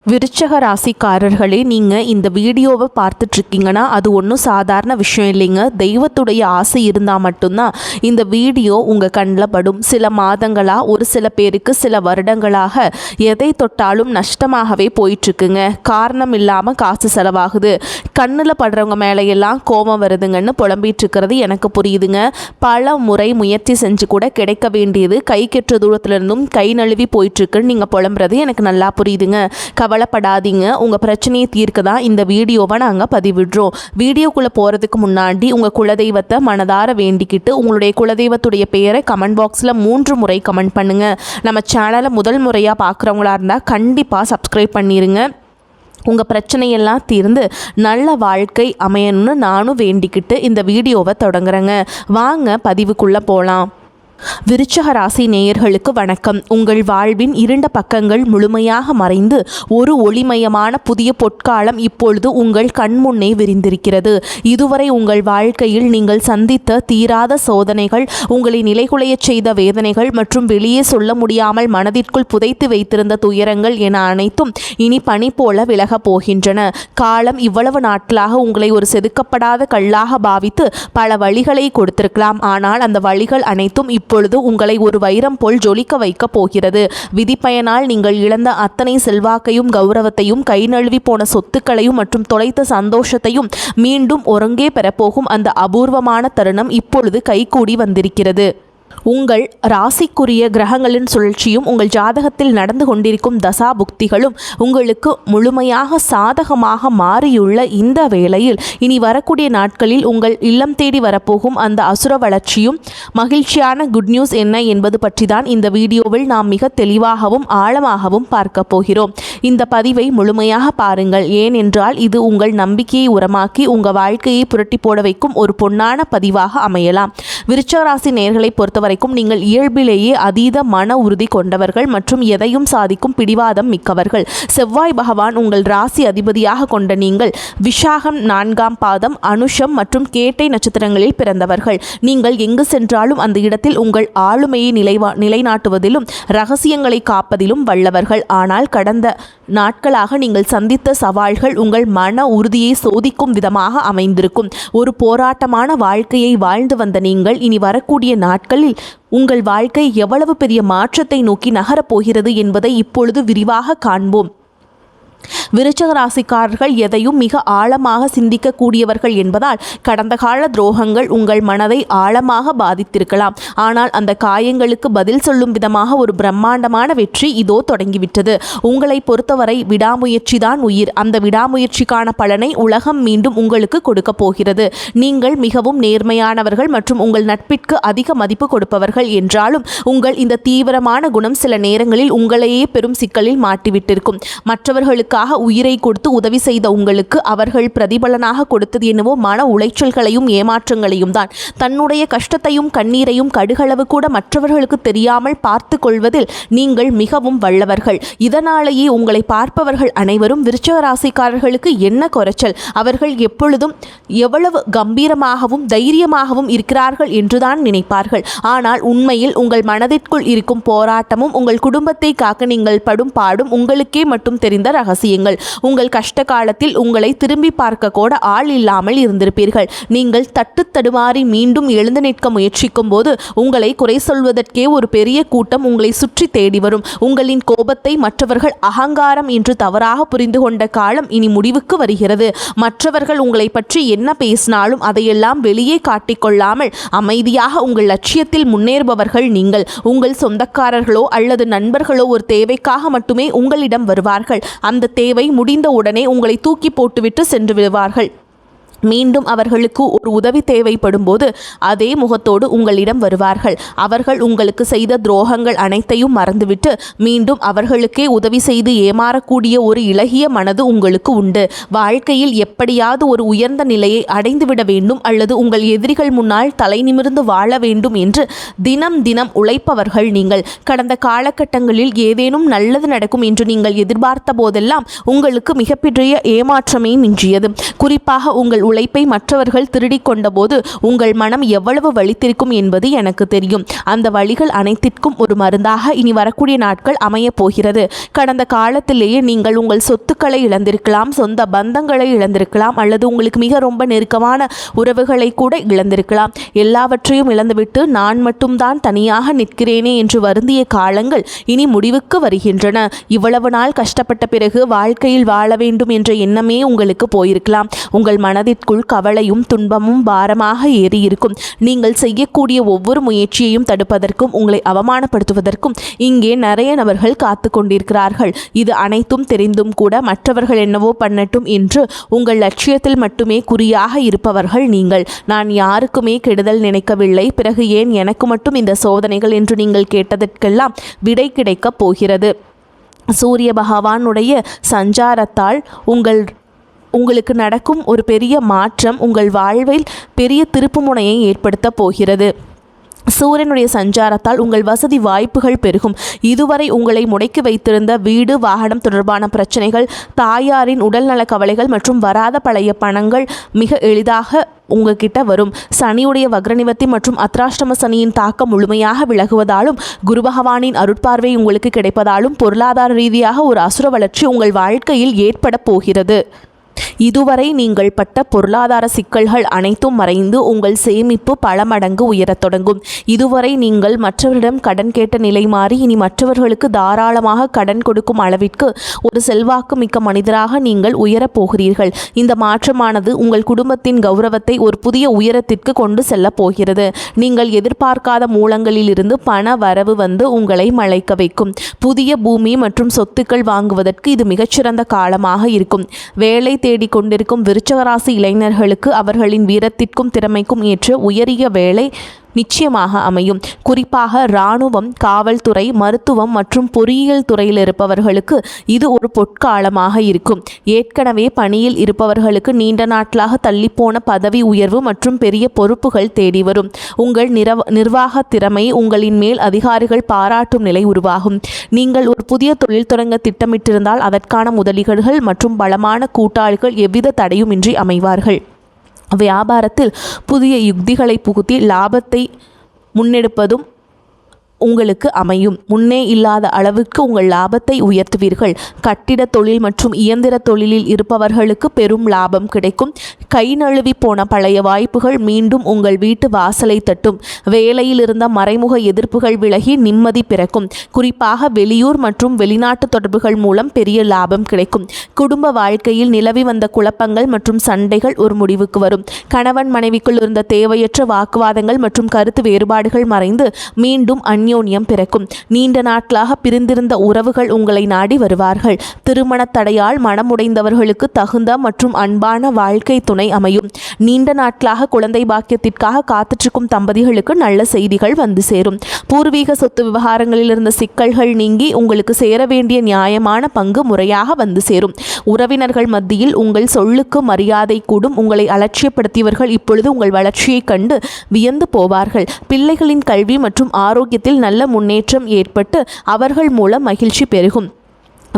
விருச்சக ராசிக்காரர்களே, நீங்கள் இந்த வீடியோவை பார்த்துட்ருக்கீங்கன்னா அது ஒன்றும் சாதாரண விஷயம் இல்லைங்க. தெய்வத்துடைய ஆசை இருந்தால் மட்டும்தான் இந்த வீடியோ உங்கள் கண்ணில் படும். சில மாதங்களாக, ஒரு சில பேருக்கு சில வருடங்களாக எதை தொட்டாலும் நஷ்டமாகவே போயிட்டுருக்குங்க. காரணம் இல்லாமல் காசு செலவாகுது, கண்ணில் படுறவங்க மேலையெல்லாம் கோபம் வருதுங்கன்னு புலம்பிகிட்டு இருக்கிறது எனக்கு புரியுதுங்க. பல முறை முயற்சி செஞ்சு கூட கிடைக்க வேண்டியது கை கெட்ட தூரத்துலேருந்தும் கை நழுவி போயிட்டுருக்குன்னு நீங்கள் புலம்புறது எனக்கு நல்லா புரியுதுங்க. கவலைப்படாதீங்க, உங்கள் பிரச்சனையை தீர்க்க தான் இந்த வீடியோவை நாங்கள் பதிவிடுறோம். வீடியோக்குள்ளே போகிறதுக்கு முன்னாடி உங்கள் குலதெய்வத்தை மனதார வேண்டிக்கிட்டு உங்களுடைய குலதெய்வத்துடைய பெயரை கமெண்ட் பாக்ஸில் 3 முறை கமெண்ட் பண்ணுங்கள். நம்ம சேனலை முதல் முறையாக பார்க்குறவங்களா இருந்தால் கண்டிப்பாக சப்ஸ்கிரைப் பண்ணிடுங்க. உங்கள் பிரச்சனையெல்லாம் தீர்ந்து நல்ல வாழ்க்கை அமையணும்னு நானும் வேண்டிக்கிட்டு இந்த வீடியோவை தொடங்குறேங்க. வாங்க பதிவுக்குள்ளே போகலாம். விருச்சக ராசி நேயர்களுக்கு வணக்கம். உங்கள் வாழ்வின் இருண்ட பக்கங்கள் முழுமையாக மறைந்து ஒரு ஒளிமயமான புதிய பொற்காலம் இப்பொழுது உங்கள் கண்முன்னே விரிந்திருக்கிறது. இதுவரை உங்கள் வாழ்க்கையில் நீங்கள் சந்தித்த தீராத சோதனைகள், உங்களை நிலைகுலைய செய்த வேதனைகள் மற்றும் வெளியே சொல்ல முடியாமல் மனதிற்குள் புதைத்து வைத்திருந்த துயரங்கள் என அனைத்தும் இனி பனி போல விலகப் போகின்றன. காலம் இவ்வளவு நாட்களாக உங்களை ஒரு செதுக்கப்படாத கல்லாக பாவித்து பல வழிகளை கொடுத்திருக்கலாம். ஆனால் அந்த வழிகள் அனைத்தும் இப்பொழுது உங்களை ஒரு வைரம் போல் ஜொலிக்க வைக்க போகிறது. விதிப்பயனால் நீங்கள் இழந்த அத்தனை செல்வாக்கையும் கௌரவத்தையும், கை நழுவி போன சொத்துக்களையும் மற்றும் தொலைத்த சந்தோஷத்தையும் மீண்டும் ஒருங்கே பெறப்போகும் அந்த அபூர்வமான தருணம் இப்பொழுது கைகூடி வந்திருக்கிறது. உங்கள் ராசிக்குரிய கிரகங்களின் சுழற்சியும் உங்கள் ஜாதகத்தில் நடந்து கொண்டிருக்கும் தசா புக்திகளும் உங்களுக்கு முழுமையாக சாதகமாக மாறியுள்ள இந்த வேளையில் இனி வரக்கூடிய நாட்களில் உங்கள் இல்லம் தேடி வரப்போகும் அந்த அசுர வளர்ச்சியும் மகிழ்ச்சியான குட் நியூஸ் என்ன என்பது பற்றி தான் இந்த வீடியோவில் நாம் மிக தெளிவாகவும் ஆழமாகவும் பார்க்க போகிறோம். இந்த பதிவை முழுமையாக பாருங்கள். ஏனென்றால் இது உங்கள் நம்பிக்கையை உரமாக்கி உங்கள் வாழ்க்கையை புரட்டி போட வைக்கும் ஒரு பொன்னான பதிவாக அமையலாம். விருச்சிக ராசி நேயர்களை பொறுத்தவரைக்கும் நீங்கள் இயல்பிலேயே அதீத மன உறுதி கொண்டவர்கள் மற்றும் எதையும் சாதிக்கும் பிடிவாதம் மிக்கவர்கள். செவ்வாய் பகவான் உங்கள் ராசி அதிபதியாக கொண்ட நீங்கள் விஷாகம் 4ஆம் பாதம், அனுஷம் மற்றும் கேட்டை நட்சத்திரங்களில் பிறந்தவர்கள். நீங்கள் எங்கு சென்றாலும் அந்த இடத்தில் உங்கள் ஆளுமையை நிலைநாட்டுவதிலும் இரகசியங்களை காப்பதிலும் வல்லவர்கள். ஆனால் கடந்த நாட்களாக நீங்கள் சந்தித்த சவால்கள் உங்கள் மன உறுதியை சோதிக்கும் விதமாக அமைந்திருக்கும். ஒரு போராட்டமான வாழ்க்கையை வாழ்ந்து வந்த நீங்கள் இனி வரக்கூடிய நாட்களில் உங்கள் வாழ்க்கை எவ்வளவு பெரிய மாற்றத்தை நோக்கி நகரப் போகிறது என்பதை இப்பொழுது விரிவாக காண்போம். விருச்சிக ராசிக்காரர்கள் எதையும் மிக ஆழமாக சிந்திக்கக்கூடியவர்கள் என்பதால் கடந்த கால துரோகங்கள் உங்கள் மனதை ஆழமாக பாதித்திருக்கலாம். ஆனால் அந்த காயங்களுக்கு பதில் சொல்லும் விதமாக ஒரு பிரம்மாண்டமான வெற்றி இதோ தொடங்கிவிட்டது. உங்களை பொறுத்தவரை விடாமுயற்சி தான் உயிர். அந்த விடாமுயற்சிக்கான பலனை உலகம் மீண்டும் உங்களுக்கு கொடுக்க போகிறது. நீங்கள் மிகவும் நேர்மையானவர்கள் மற்றும் உங்கள் நட்பிற்கு அதிக மதிப்பு கொடுப்பவர்கள் என்றாலும் உங்கள் இந்த தீவிரமான குணம் சில நேரங்களில் உங்களையே பெரும் சிக்கலில் மாட்டிவிட்டிருக்கும். மற்றவர்களுக்காக உயிரை கொடுத்து உதவி செய்த உங்களுக்கு அவர்கள் பிரதிபலனாக கொடுத்தது என்னவோ மன உளைச்சல்களையும் ஏமாற்றங்களையும் தான். தன்னுடைய கஷ்டத்தையும் கண்ணீரையும் கடுகளவு கூட மற்றவர்களுக்கு தெரியாமல் பார்த்து கொள்வதில் நீங்கள் மிகவும் வல்லவர்கள். இதனாலேயே உங்களை பார்ப்பவர்கள் அனைவரும் விருச்சிக ராசிக்காரர்களுக்கு என்ன குறைச்சல், அவர்கள் எப்பொழுதும் எவ்வளவு கம்பீரமாகவும் தைரியமாகவும் இருக்கிறார்கள் என்றுதான் நினைப்பார்கள். ஆனால் உண்மையில் உங்கள் மனதிற்குள் இருக்கும் போராட்டமும் உங்கள் குடும்பத்தை காக்க நீங்கள் படும் பாடும் உங்களுக்கே மட்டும் தெரிந்த ரகசியங்கள். உங்கள் கஷ்ட காலத்தில் உங்களை திரும்பி பார்க்க கூட ஆள் இல்லாமல் இருந்திருப்பீர்கள். நீங்கள் தட்டு தடுமாறி மீண்டும் எழுந்து நிற்க முயற்சிக்கும் போது உங்களை குறை சொல்வதற்கே ஒரு பெரிய கூட்டம் உங்களை சுற்றி தேடி வரும். உங்களின் கோபத்தை மற்றவர்கள் அகங்காரம் என்று தவறாக புரிந்து கொண்ட காலம் இனி முடிவுக்கு வருகிறது. மற்றவர்கள் உங்களை பற்றி என்ன பேசினாலும் அதையெல்லாம் வெளியே காட்டிக்கொள்ளாமல் அமைதியாக உங்கள் லட்சியத்தில் முன்னேறுபவர்கள் நீங்கள். உங்கள் சொந்தக்காரர்களோ அல்லது நண்பர்களோ ஒரு தேவைக்காக மட்டுமே உங்களிடம் வருவார்கள். அந்த தேவை முடிந்த உடனே உங்களை தூக்கி போட்டுவிட்டு சென்று விடுவார்கள். மீண்டும் அவர்களுக்கு ஒரு உதவி தேவைப்படும் போது அதே முகத்தோடு உங்களிடம் வருவார்கள். அவர்கள் உங்களுக்கு செய்த துரோகங்கள் அனைத்தையும் மறந்துவிட்டு மீண்டும் அவர்களுக்கே உதவி செய்து ஏமாறக்கூடிய ஒரு இளகிய மனது உங்களுக்கு உண்டு. வாழ்க்கையில் எப்படியாவது ஒரு உயர்ந்த நிலையை அடைந்துவிட வேண்டும் அல்லது உங்கள் எதிரிகள் முன்னால் தலை நிமிர்ந்து வாழ வேண்டும் என்று தினம் தினம் உழைப்பவர்கள் நீங்கள். கடந்த காலகட்டங்களில் ஏதேனும் நல்லது நடக்கும் என்று நீங்கள் எதிர்பார்த்த போதெல்லாம் உங்களுக்கு மிகப்பெரிய ஏமாற்றமே மிஞ்சியது. குறிப்பாக உங்கள் உழைப்பை மற்றவர்கள் திருடி கொண்டபோது உங்கள் மனம் எவ்வளவு வலித்திருக்கும் என்பது எனக்கு தெரியும். அந்த வழிகள் அனைத்திற்கும் ஒரு மருந்தாக இனி வரக்கூடிய நாட்கள் அமையப் போகிறது. கடந்த காலத்திலேயே நீங்கள் உங்கள் சொத்துக்களை இழந்திருக்கலாம், சொந்த பந்தங்களை இழந்திருக்கலாம், அல்லது உங்களுக்கு மிக ரொம்ப நெருக்கமான உறவுகளை கூட இழந்திருக்கலாம். எல்லாவற்றையும் இழந்துவிட்டு நான் மட்டும்தான் தனியாக நிற்கிறேனே என்று வருந்திய காலங்கள் இனி முடிவுக்கு வருகின்றன. இவ்வளவு நாள் கஷ்டப்பட்ட பிறகு வாழ்க்கையில் வாழ வேண்டும் என்ற எண்ணமே உங்களுக்கு போயிருக்கலாம். உங்கள் மனதிற்குள் கவலையும் துன்பமும் பாரமாக ஏறியிருக்கும். நீங்கள் செய்யக்கூடிய ஒவ்வொரு முயற்சியையும் தடுப்பதற்கும் உங்களை அவமானப்படுத்துவதற்கும் இங்கே நிறைய நபர்கள் காத்து கொண்டிருக்கிறார்கள். இது அனைத்தும் தெரிந்தும் கூட மற்றவர்கள் என்னவோ பண்ணட்டும் என்று உங்கள் லட்சியத்தில் மட்டுமே குறியாக இருப்பவர்கள் நீங்கள். நான் யாருக்குமே கெடுதல் நினைக்கவில்லை, பிறகு ஏன் எனக்கு மட்டும் இந்த சோதனைகள் என்று நீங்கள் கேட்டதற்கெல்லாம் விடை கிடைக்கப் போகிறது. சூரிய பகவானுடைய சஞ்சாரத்தால் உங்களுக்கு நடக்கும் ஒரு பெரிய மாற்றம் உங்கள் வாழ்வில் பெரிய திருப்புமுனையை ஏற்படுத்த போகிறது. சூரியனுடைய சஞ்சாரத்தால் உங்கள் வசதி வாய்ப்புகள் பெருகும். இதுவரை உங்களை முடக்கி வைத்திருந்த வீடு வாகனம் தொடர்பான பிரச்சனைகள், தாயாரின் உடல்நல கவலைகள் மற்றும் வராத பழைய பணங்கள் மிக எளிதாக உங்ககிட்ட வரும். சனியுடைய வக்ரநிவர்த்தி மற்றும் அத்ராஷ்டம சனியின் தாக்கம் முழுமையாக விலகுவதாலும் குரு பகவானின் அருட்பார்வை உங்களுக்கு கிடைப்பதாலும் பொருளாதார ரீதியாக ஒரு அசுர வளர்ச்சி உங்கள் வாழ்க்கையில் ஏற்பட போகிறது. இதுவரை நீங்கள் பட்ட பொருளாதார சிக்கல்கள் அனைத்தும் மறைந்து உங்கள் சேமிப்பு பல மடங்கு உயரத் தொடங்கும். இதுவரை நீங்கள் மற்றவரிடம் கடன் கேட்ட நிலை மாறி இனி மற்றவர்களுக்கு தாராளமாக கடன் கொடுக்கும் அளவிற்கு ஒரு செல்வாக்கு மிக்க மனிதராக நீங்கள் உயரப் போகிறீர்கள். இந்த மாற்றமானது உங்கள் குடும்பத்தின் கௌரவத்தை ஒரு புதிய உயரத்திற்கு கொண்டு செல்லப் போகிறது. நீங்கள் எதிர்பார்க்காத மூலங்களிலிருந்து பண வரவு வந்து உங்களை மலைக்க வைக்கும். புதிய பூமி மற்றும் சொத்துக்கள் வாங்குவதற்கு இது மிகச்சிறந்த காலமாக இருக்கும். வேலை தேடி கொண்டிருக்கும் விருச்சிக ராசி இளைஞர்களுக்கு அவர்களின் வீரத்திற்கும் திறமைக்கும் ஏற்ற உயரிய வேலை நிச்சயமாக அமையும். குறிப்பாக இராணுவம், காவல்துறை, மருத்துவம் மற்றும் பொறியியல் துறையில் இருப்பவர்களுக்கு இது ஒரு பொற்காலமாக இருக்கும். ஏற்கனவே பணியில் இருப்பவர்களுக்கு நீண்ட நாட்களாக தள்ளிப்போன பதவி உயர்வு மற்றும் பெரிய பொறுப்புகள் தேடி வரும். உங்கள் நிர்வாக திறமை உங்களின் மேல் அதிகாரிகள் பாராட்டும் நிலை உருவாகும். நீங்கள் ஒரு புதிய தொழில் தொடங்க திட்டமிட்டிருந்தால் அதற்கான முதலீடுகள் மற்றும் பலமான கூட்டாளிகள் எவ்வித தடையுமின்றி அமைவார்கள். வியாபாரத்தில் புதிய யுக்திகளை புகுத்தி லாபத்தை முன்னெடுப்பதும் உங்களுக்கு அமையும். முன்னே இல்லாத அளவுக்கு உங்கள் லாபத்தை உயர்த்துவீர்கள். கட்டிட தொழில் மற்றும் இயந்திர தொழிலில் இருப்பவர்களுக்கு பெரும் லாபம் கிடைக்கும். கை நழுவி போன பழைய வாய்ப்புகள் மீண்டும் உங்கள் வீட்டு வாசலை தட்டும். வேலையில் இருந்த மறைமுக எதிர்ப்புகள் விலகி நிம்மதி பிறக்கும். குறிப்பாக வெளியூர் மற்றும் வெளிநாட்டு தொடர்புகள் மூலம் பெரிய லாபம் கிடைக்கும். குடும்ப வாழ்க்கையில் நிலவி வந்த குழப்பங்கள் மற்றும் சண்டைகள் ஒரு முடிவுக்கு வரும். கணவன் மனைவிக்குள் இருந்த தேவையற்ற வாக்குவாதங்கள் மற்றும் கருத்து வேறுபாடுகள் மறைந்து மீண்டும் அந்யோன்யம் பிறக்கும். நீண்ட நாட்களாக பிரிந்திருந்த உறவுகள் உங்களை நாடி வருவார்கள். திருமண தடையால் மனமுடைந்தவர்களுக்கு தகுந்த மற்றும் அன்பான வாழ்க்கை துணை அமையும். நீண்ட நாட்களாக குழந்தை பாக்கியத்திற்காக காத்துச்சிருக்கும் தம்பதிகளுக்கு நல்ல செய்திகள் வந்து சேரும். பூர்வீக சொத்து விவகாரங்களில் இருந்த சிக்கல்கள் நீங்கி உங்களுக்கு சேர வேண்டிய நியாயமான பங்கு முறையாக வந்து சேரும். உறவினர்கள் மத்தியில் உங்கள் சொல்லுக்கு மரியாதை கூடும். உங்களை அலட்சியப்படுத்தியவர்கள் இப்பொழுது உங்கள் வளர்ச்சியை கண்டு வியந்து போவார்கள். பிள்ளைகளின் கல்வி மற்றும் ஆரோக்கியத்தில் நல்ல முன்னேற்றம் ஏற்பட்டு அவர்கள் மூலம் மகிழ்ச்சி பெருகும்.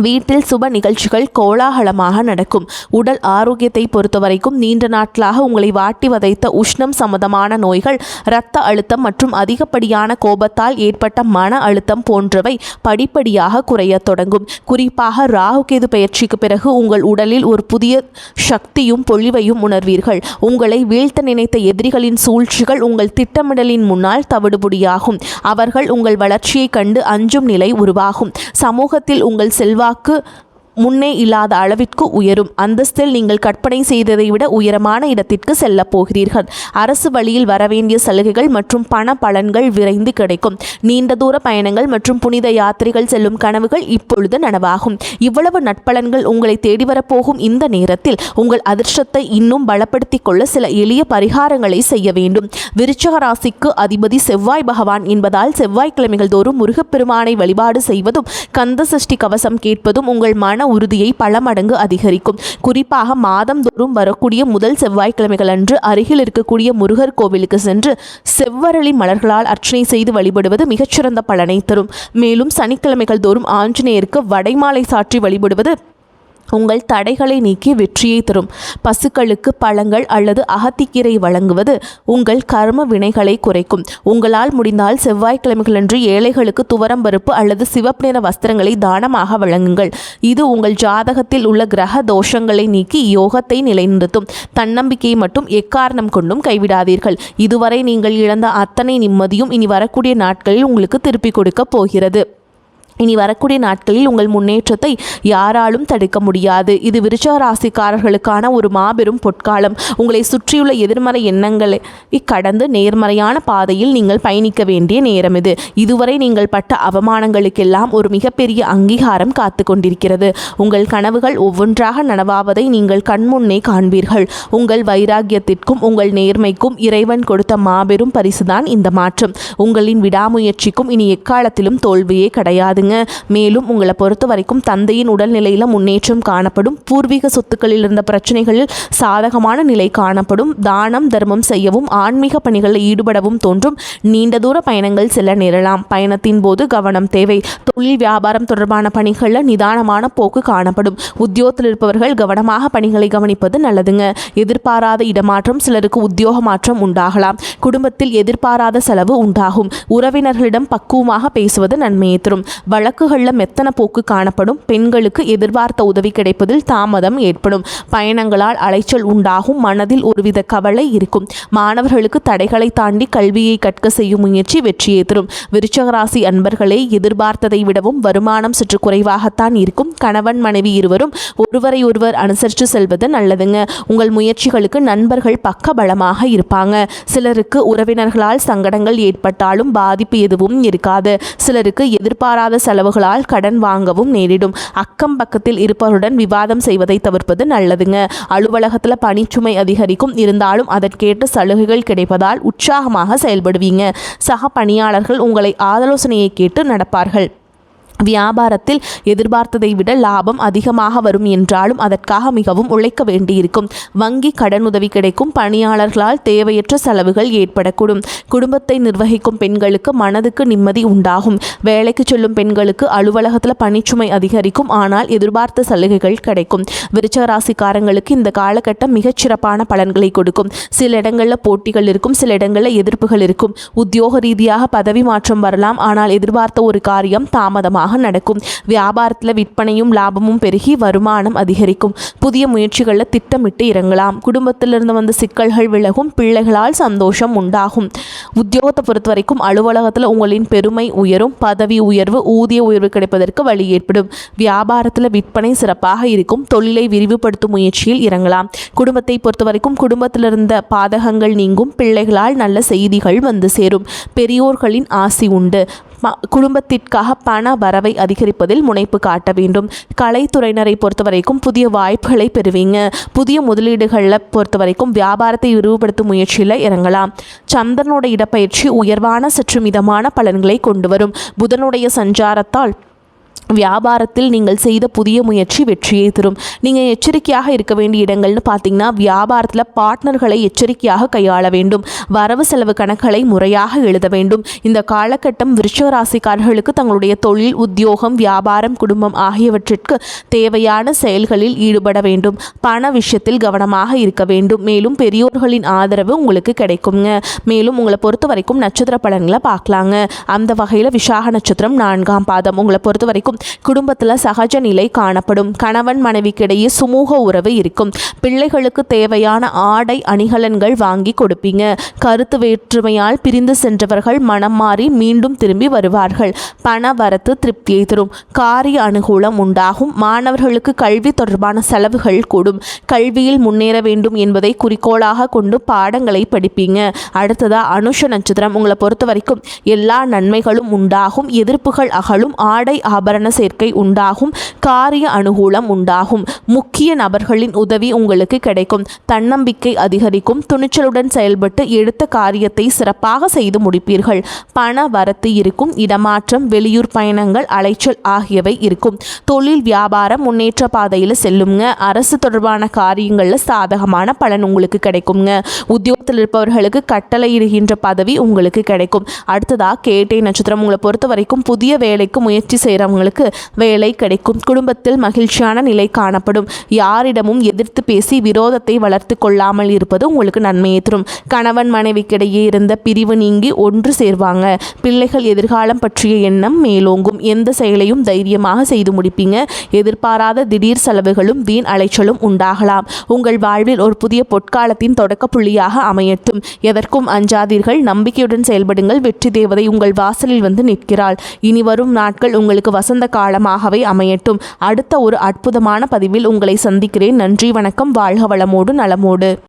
வீட்டில் சுப நிகழ்ச்சிகள் கோலாகலமாக நடக்கும். உடல் ஆரோக்கியத்தை பொறுத்தவரைக்கும் நீண்ட நாட்களாக உங்களை வாட்டி வதைத்த உஷ்ணம் சம்பந்தமான நோய்கள், இரத்த அழுத்தம் மற்றும் அதிகப்படியான கோபத்தால் ஏற்பட்ட மன அழுத்தம் போன்றவை படிப்படியாக குறைய தொடங்கும். குறிப்பாக ராகுகேது பயிற்சிக்கு பிறகு உங்கள் உடலில் ஒரு புதிய சக்தியும் பொழிவையும் உணர்வீர்கள். உங்களை வீழ்த்த நினைத்த எதிரிகளின் சூழ்ச்சிகள் உங்கள் திட்டமிடலின் முன்னால் தவிடுபொடியாகும். அவர்கள் உங்கள் வளர்ச்சியை கண்டு அஞ்சும் நிலை உருவாகும். சமூகத்தில் உங்கள் செல்வாக்கு முன்னே இல்லாத அளவிற்கு உயரும். அந்தஸ்தில் நீங்கள் கற்பனை செய்ததை விட உயரமான இடத்திற்கு செல்ல போகிறீர்கள். அரசு வழியில் வரவேண்டிய சலுகைகள் மற்றும் பண பலன்கள் விரைந்து கிடைக்கும். நீண்ட தூர பயணங்கள் மற்றும் புனித யாத்திரைகள் செல்லும் கனவுகள் இப்பொழுது நனவாகும். இவ்வளவு நட்பலன்கள் உங்களை தேடி வரப்போகும் இந்த நேரத்தில் உங்கள் அதிர்ஷ்டத்தை இன்னும் பலப்படுத்திக் கொள்ள சில எளிய பரிகாரங்களை செய்ய வேண்டும். விருச்சிக ராசிக்கு அதிபதி செவ்வாய் பகவான் என்பதால் செவ்வாய்க்கிழமைகள் தோறும் முருகப்பெருமானை வழிபாடு செய்வதும் கந்த சஷ்டி கவசம் கேட்பதும் உங்கள் மன உறுதியை பல மடங்கு அதிகரிக்கும். குறிப்பாக மாதந்தோறும் வரக்கூடிய முதல் செவ்வாய்க்கிழமைகள் அன்று அருகில் இருக்கக்கூடிய முருகர் கோவிலுக்கு சென்று செவ்வரளி மலர்களால் அர்ச்சனை செய்து வழிபடுவது மிகச்சிறந்த பலனை தரும். மேலும் சனிக்கிழமைகள் தோறும் ஆஞ்சநேயருக்கு வடைமாலை சாற்றி வழிபடுவது உங்கள் தடைகளை நீக்கி வெற்றியை தரும். பசுக்களுக்கு பழங்கள் அல்லது அகத்திக்கீரை வழங்குவது உங்கள் கர்ம வினைகளை குறைக்கும். உங்களால் முடிந்தால் செவ்வாய்க்கிழமைகளன்று ஏழைகளுக்கு துவரம்பருப்பு அல்லது சிவப்பு நிற வஸ்திரங்களை தானமாக வழங்குங்கள். இது உங்கள் ஜாதகத்தில் உள்ள கிரக தோஷங்களை நீக்கி யோகத்தை நிலைநிறுத்தும். தன்னம்பிக்கையை மட்டும் எக்காரணம் கொண்டும் கைவிடாதீர்கள். இதுவரை நீங்கள் இழந்த அத்தனை நிம்மதியும் இனி வரக்கூடிய நாட்களில் உங்களுக்கு திருப்பிக் கொடுக்க போகிறது. இனி வரக்கூடிய நாட்களில் உங்கள் முன்னேற்றத்தை யாராலும் தடுக்க முடியாது. இது விருச்சிக ராசிக்காரர்களுக்கான ஒரு மாபெரும் பொற்காலம். உங்களை சுற்றியுள்ள எதிர்மறை எண்ணங்களை கடந்து நேர்மறையான பாதையில் நீங்கள் பயணிக்க வேண்டிய நேரம் இது. இதுவரை நீங்கள் பட்ட அவமானங்களுக்கெல்லாம் ஒரு மிகப்பெரிய அங்கீகாரம் காத்து கொண்டிருக்கிறது. உங்கள் கனவுகள் ஒவ்வொன்றாக நனவாவதை நீங்கள் கண்முன்னே காண்பீர்கள். உங்கள் வைராக்கியத்திற்கும் உங்கள் நேர்மைக்கும் இறைவன் கொடுத்த மாபெரும் பரிசுதான் இந்த மாற்றம். உங்களின் விடாமுயற்சிக்கும் இனி எக்காலத்திலும் தோல்வியே கிடையாது. மேலும் உங்களை பொறுத்த வரைக்கும் தந்தையின் உடல்நிலையில் முன்னேற்றம் காணப்படும். பூர்வீக சொத்துக்களில் இருந்த பிரச்சனைகளில் சாதகமான நிலை காணப்படும். தானம் தர்மம் செய்யவும் ஆன்மீக பணிகளில் ஈடுபடவும் தோன்றும். நீண்ட தூர பயணங்கள் செல்ல நேரலாம். பயணத்தின் போது கவனம் தேவை. தொழில் வியாபாரம் தொடர்பான பணிகளில் நிதானமான போக்கு காணப்படும். உத்தியோகத்தில் இருப்பவர்கள் கவனமாக பணிகளை கவனிப்பது நல்லதுங்க. எதிர்பாராத இடமாற்றம், சிலருக்கு உத்தியோக மாற்றம் உண்டாகலாம். குடும்பத்தில் எதிர்பாராத செலவு உண்டாகும். உறவினர்களிடம் பக்குவமாக பேசுவது நன்மையை தரும். வழக்குகளில் மெத்தன போக்கு காணப்படும். பெண்களுக்கு எதிர்பார்த்த உதவி கிடைப்பதில் தாமதம் ஏற்படும். பயணங்களால் அலைச்சல் உண்டாகும். மனதில் ஒருவித கவலை இருக்கும். மாணவர்களுக்கு தடைகளை தாண்டி கல்வியை கற்க செய்யும் முயற்சி வெற்றியை தரும். விருச்சிக ராசி அன்பர்களே, எதிர்பார்த்ததை விடவும் வருமானம் சற்று குறைவாகத்தான் இருக்கும். கணவன் மனைவி இருவரும் ஒருவரை ஒருவர் அனுசரித்து செல்வது நல்லதுங்க. உங்கள் முயற்சிகளுக்கு நண்பர்கள் பக்க பலமாக இருப்பாங்க. சிலருக்கு உறவினர்களால் சங்கடங்கள் ஏற்பட்டாலும் பாதிப்பு எதுவும் இருக்காது. சிலருக்கு எதிர்பாராத செலவுகளால் கடன் வாங்கவும் நேரிடும். அக்கம் பக்கத்தில் இருப்பவருடன் விவாதம் செய்வதை தவிர்ப்பது நல்லதுங்க. அலுவலகத்தில் பணிச்சுமை அதிகரிக்கும். இருந்தாலும் அதற்கேற்ற சலுகைகள் கிடைப்பதால் உற்சாகமாக செயல்படுவீங்க. சக பணியாளர்கள் உங்களை ஆலோசனையை கேட்டு நடப்பார்கள். வியாபாரத்தில் எதிர்பார்த்ததை விட லாபம் அதிகமாக வரும் என்றாலும் அதற்காக மிகவும் உழைக்க வேண்டியிருக்கும். வங்கி கடனுதவி கிடைக்கும். பணியாளர்களால் தேவையற்ற செலவுகள் ஏற்படக்கூடும். குடும்பத்தை நிர்வகிக்கும் பெண்களுக்கு மனதுக்கு நிம்மதி உண்டாகும். வேலைக்கு செல்லும் பெண்களுக்கு அலுவலகத்தில் பணிச்சுமை அதிகரிக்கும். ஆனால் எதிர்பார்த்த சலுகைகள் கிடைக்கும். விருச்சிக ராசிக்காரங்களுக்கு இந்த காலகட்டம் மிகச்சிறப்பான பலன்களை கொடுக்கும். சில இடங்களில் போட்டிகள் இருக்கும். சில இடங்களில் எதிர்ப்புகள் இருக்கும். உத்தியோக ரீதியாக பதவி மாற்றம் வரலாம். ஆனால் எதிர்பார்த்த ஒரு காரியம் தாமதமாக நடக்கும். வியாபாரத்தில் விற்பனையும் லாபமும் பெருகி வருமானம் அதிகரிக்கும். புதிய முயற்சிகளில் திட்டமிட்டு இறங்கலாம். குடும்பத்திலிருந்து வந்த சிக்கல்கள் விலகும். பிள்ளைகளால் சந்தோஷம் உண்டாகும். உத்தியோகத்தை பொறுத்த வரைக்கும் அலுவலகத்தில் உங்களின் பெருமை உயரும். பதவி உயர்வு, ஊதிய உயர்வு கிடைப்பதற்கு வழி ஏற்படும். வியாபாரத்தில் விற்பனை சிறப்பாக இருக்கும். தொழிலை விரிவுபடுத்தும் முயற்சியில் இறங்கலாம். குடும்பத்தை பொறுத்த வரைக்கும் குடும்பத்திலிருந்த பாதகங்கள் நீங்கும். பிள்ளைகளால் நல்ல செய்திகள் வந்து சேரும். பெரியோர்களின் ஆசி உண்டு. குடும்பத்திற்காக பண வரவை அதிகரிப்பதில் முனைப்பு காட்ட வேண்டும். கலைத்துறையினரை பொறுத்தவரைக்கும் புதிய வாய்ப்புகளை பெறுவீங்க. புதிய முதலீடுகளில் பொறுத்தவரைக்கும் வியாபாரத்தை விரிவுபடுத்தும் முயற்சியில் இறங்கலாம். சந்திரனோட இடப்பெயர்ச்சி உயர்வான சற்று மிதமான பலன்களை கொண்டு வரும். புதனுடைய சஞ்சாரத்தால் வியாபாரத்தில் நீங்கள் செய்த புதிய முயற்சி வெற்றியை தரும். நீங்கள் எச்சரிக்கையாக இருக்க வேண்டிய இடங்கள்னு பார்த்தீங்கன்னா, வியாபாரத்தில் பார்ட்னர்களை எச்சரிக்கையாக கையாள வேண்டும். வரவு செலவு கணக்குகளை முறையாக எழுத வேண்டும். இந்த காலகட்டம் விருச்சிக ராசிக்காரர்களுக்கு தங்களுடைய தொழில், உத்தியோகம், வியாபாரம், குடும்பம் ஆகியவற்றிற்கு தேவையான செயல்களில் ஈடுபட வேண்டும். பண விஷயத்தில் கவனமாக இருக்க வேண்டும். மேலும் பெரியோர்களின் ஆதரவு உங்களுக்கு கிடைக்குங்க. மேலும் உங்களை பொறுத்த வரைக்கும் நட்சத்திர பலன்களை பார்க்கலாங்க. அந்த வகையில் விசாக நட்சத்திரம் 4ஆம் பாதம். உங்களை பொறுத்த வரைக்கும் குடும்பத்தில் சகஜ நிலை காணப்படும். கணவன் மனைவிக்கிடையே சுமூக உறவு இருக்கும். பிள்ளைகளுக்கு தேவையான ஆடை அணிகலன்கள் வாங்கி கொடுப்பீங்க. கருத்து வேற்றுமையால் பிரிந்து சென்றவர்கள் மனம் மாறி மீண்டும் திரும்பி வருவார்கள். பண வரத்து திருப்தியை தரும். காரிய அனுகூலம் உண்டாகும். மாணவர்களுக்கு கல்வி தொடர்பான செலவுகள் கூடும். கல்வியில் முன்னேற வேண்டும் என்பதை குறிக்கோளாக கொண்டு பாடங்களை படிப்பீங்க. அடுத்ததா அனுஷ நட்சத்திரம். உங்களை பொறுத்த வரைக்கும் எல்லா நன்மைகளும் உண்டாகும். எதிர்ப்புகள் அகலும். ஆடை ஆபரண சேர்க்கை உண்டாகும். காரிய அனுகூலம் உண்டாகும். முக்கிய நபர்களின் உதவி உங்களுக்கு கிடைக்கும். தன்னம்பிக்கை அதிகரிக்கும். துணிச்சலுடன் செயல்பட்டு எடுத்த காரியத்தை சிறப்பாக செய்து முடிப்பீர்கள். பண வரத்து இருக்கும். இடமாற்றம், வெளியூர் பயணங்கள், அலைச்சல் ஆகியவை இருக்கும். தொழில் வியாபாரம் முன்னேற்ற பாதையில் செல்லுங்க. அரசு தொடர்பான காரியங்களில் சாதகமான பலன் உங்களுக்கு கிடைக்குங்க. உத்தியோகத்தில் இருப்பவர்களுக்கு கட்டளையிடுகின்ற பதவி உங்களுக்கு கிடைக்கும். அடுத்ததா கேட்டை நட்சத்திரம். உங்களை பொறுத்த வரைக்கும் புதிய வேலைக்கு முயற்சி செய்கிறவங்க இருக்கிறவங்களுக்கு வேலை கிடைக்கும். குடும்பத்தில் மகிழ்ச்சியான நிலை காணப்படும். யாரிடமும் எதிர்த்து பேசி விரோதத்தை வளர்த்து கொள்ளாமல் இருப்பது உங்களுக்கு நன்மையை தரும். கணவன் மனைவிக்கிடையே இருந்த பிரிவு நீங்கி ஒன்று சேர்வாங்க. பிள்ளைகள் எதிர்காலம் பற்றிய எண்ணம் மேலோங்கும். எந்த செயலையும் தைரியமாக செய்து முடிப்பீங்க. எதிர்பாராத திடீர் செலவுகளும் வீண் அலைச்சலும் உண்டாகலாம். உங்கள் வாழ்வில் ஒரு புதிய பொற்காலத்தின் தொடக்க புள்ளியாக அமையட்டும். எதற்கும் அஞ்சாதீர்கள். நம்பிக்கையுடன் செயல்படுங்கள். வெற்றி தேவதை உங்கள் வாசலில் வந்து நிற்கிறாள். இனி வரும் நாட்கள் உங்களுக்கு வசந்த காலமாகவே அமையட்டும். அடுத்த ஒரு அற்புதமான பதிவில் உங்களை சந்திக்கிறேன். நன்றி, வணக்கம். வாழ்க வளமோடு நலமோடு.